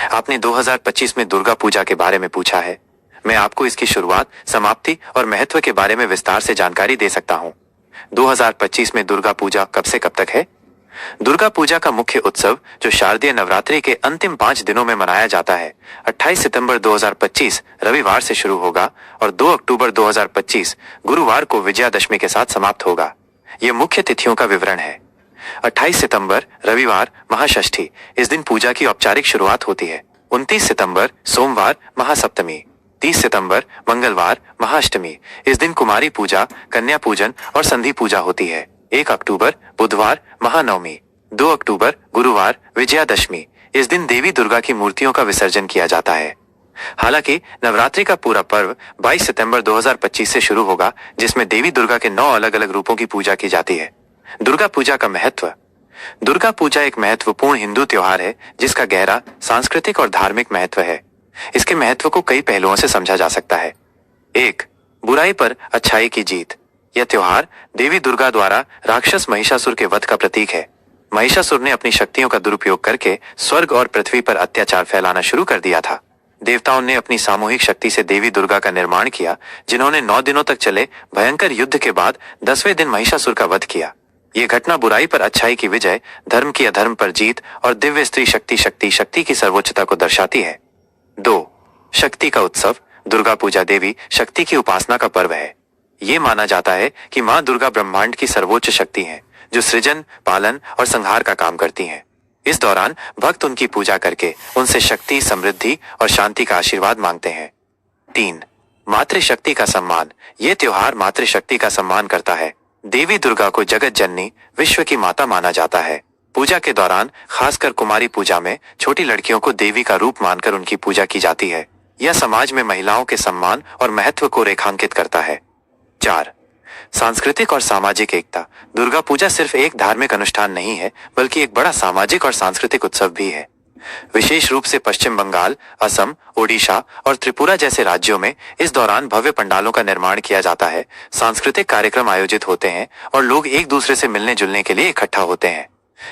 आपने 2025 में दुर्गा पूजा के बारे में पूछा है। मैं आपको इसकी शुरुआत, समाप्ति और महत्व के बारे में विस्तार से जानकारी दे सकता हूँ। 2025 में दुर्गा पूजा कब से कब तक है? दुर्गा पूजा का मुख्य उत्सव, जो शारदीय नवरात्रि के अंतिम 5 दिनों में मनाया जाता है, 28 सितंबर 2025 रविवार से शुरू होगा और 2 अक्टूबर 2025 गुरुवार को विजयादशमी के साथ समाप्त होगा। ये मुख्य तिथियों का विवरण है। 28 सितंबर रविवार महाषष्ठी, इस दिन पूजा की औपचारिक शुरुआत होती है। 29 सितंबर सोमवार महासप्तमी। 30 सितंबर मंगलवार महाअष्टमी, इस दिन कुमारी पूजा, कन्या पूजन और संधि पूजा होती है। 1 अक्टूबर बुधवार महानवमी। 2 अक्टूबर गुरुवार विजयादशमी, इस दिन देवी दुर्गा की मूर्तियों का विसर्जन किया जाता है। हालांकि नवरात्रि का पूरा पर्व 22 सितंबर 2025 से शुरू होगा, जिसमें देवी दुर्गा के 9 अलग अलग रूपों की पूजा की जाती है। दुर्गा पूजा का महत्व। दुर्गा पूजा एक महत्वपूर्ण हिंदू त्योहार है जिसका गहरा सांस्कृतिक और धार्मिक महत्व है। इसके महत्व को कई पहलुओं से समझा जा सकता है। 1. बुराई पर अच्छाई की जीत। यह त्योहार देवी दुर्गा द्वारा राक्षस महिषासुर के वध का प्रतीक है। महिषासुर ने अपनी शक्तियों का दुरुपयोग करके स्वर्ग और पृथ्वी पर अत्याचार फैलाना शुरू कर दिया था। देवताओं ने अपनी सामूहिक शक्ति से देवी दुर्गा का निर्माण किया, जिन्होंने 9 दिनों तक चले भयंकर युद्ध के बाद 10वें दिन महिषासुर का वध किया। ये घटना बुराई पर अच्छाई की विजय, धर्म की अधर्म पर जीत और दिव्य स्त्री शक्ति की सर्वोच्चता को दर्शाती है। 2. शक्ति का उत्सव। दुर्गा पूजा देवी शक्ति की उपासना का पर्व है। ये माना जाता है कि माँ दुर्गा ब्रह्मांड की सर्वोच्च शक्ति हैं, जो सृजन, पालन और संहार का काम करती हैं। इस दौरान भक्त उनकी पूजा करके उनसे शक्ति, समृद्धि और शांति का आशीर्वाद मांगते हैं। 3. मातृशक्ति का सम्मान। ये त्योहार मातृशक्ति का सम्मान करता है। देवी दुर्गा को जगत जननी, विश्व की माता माना जाता है। पूजा के दौरान खासकर कुमारी पूजा में छोटी लड़कियों को देवी का रूप मानकर उनकी पूजा की जाती है। यह समाज में महिलाओं के सम्मान और महत्व को रेखांकित करता है। 4. सांस्कृतिक और सामाजिक एकता। दुर्गा पूजा सिर्फ एक धार्मिक अनुष्ठान नहीं है, बल्कि एक बड़ा सामाजिक और सांस्कृतिक उत्सव भी है। विशेष रूप से पश्चिम बंगाल, असम, ओडिशा और त्रिपुरा जैसे राज्यों में इस दौरान भव्य पंडालों का निर्माण किया जाता है, सांस्कृतिक कार्यक्रम आयोजित होते हैं और लोग एक दूसरे से मिलने जुलने के लिए इकट्ठा होते हैं।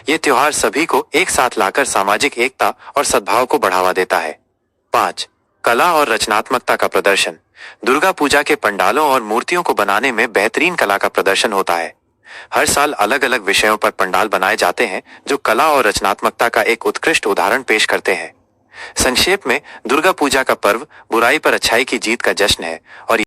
ये त्योहार सभी को एक साथ लाकर सामाजिक एकता और सद्भाव को बढ़ावा देता है। 5. कला और रचनात्मकता का प्रदर्शन। दुर्गा पूजा के पंडालों और मूर्तियों को बनाने में बेहतरीन कला का प्रदर्शन होता है। हर साल अलग अलग विषयों पर पंडाल बनाए जाते हैं, जो कला और रचनात्मकता का एक उत्कृष्ट उदाहरण पेश करते हैं। संक्षेप में, दुर्गा पूजा का पर्व बुराई पर अच्छाई की जीत का जश्न है और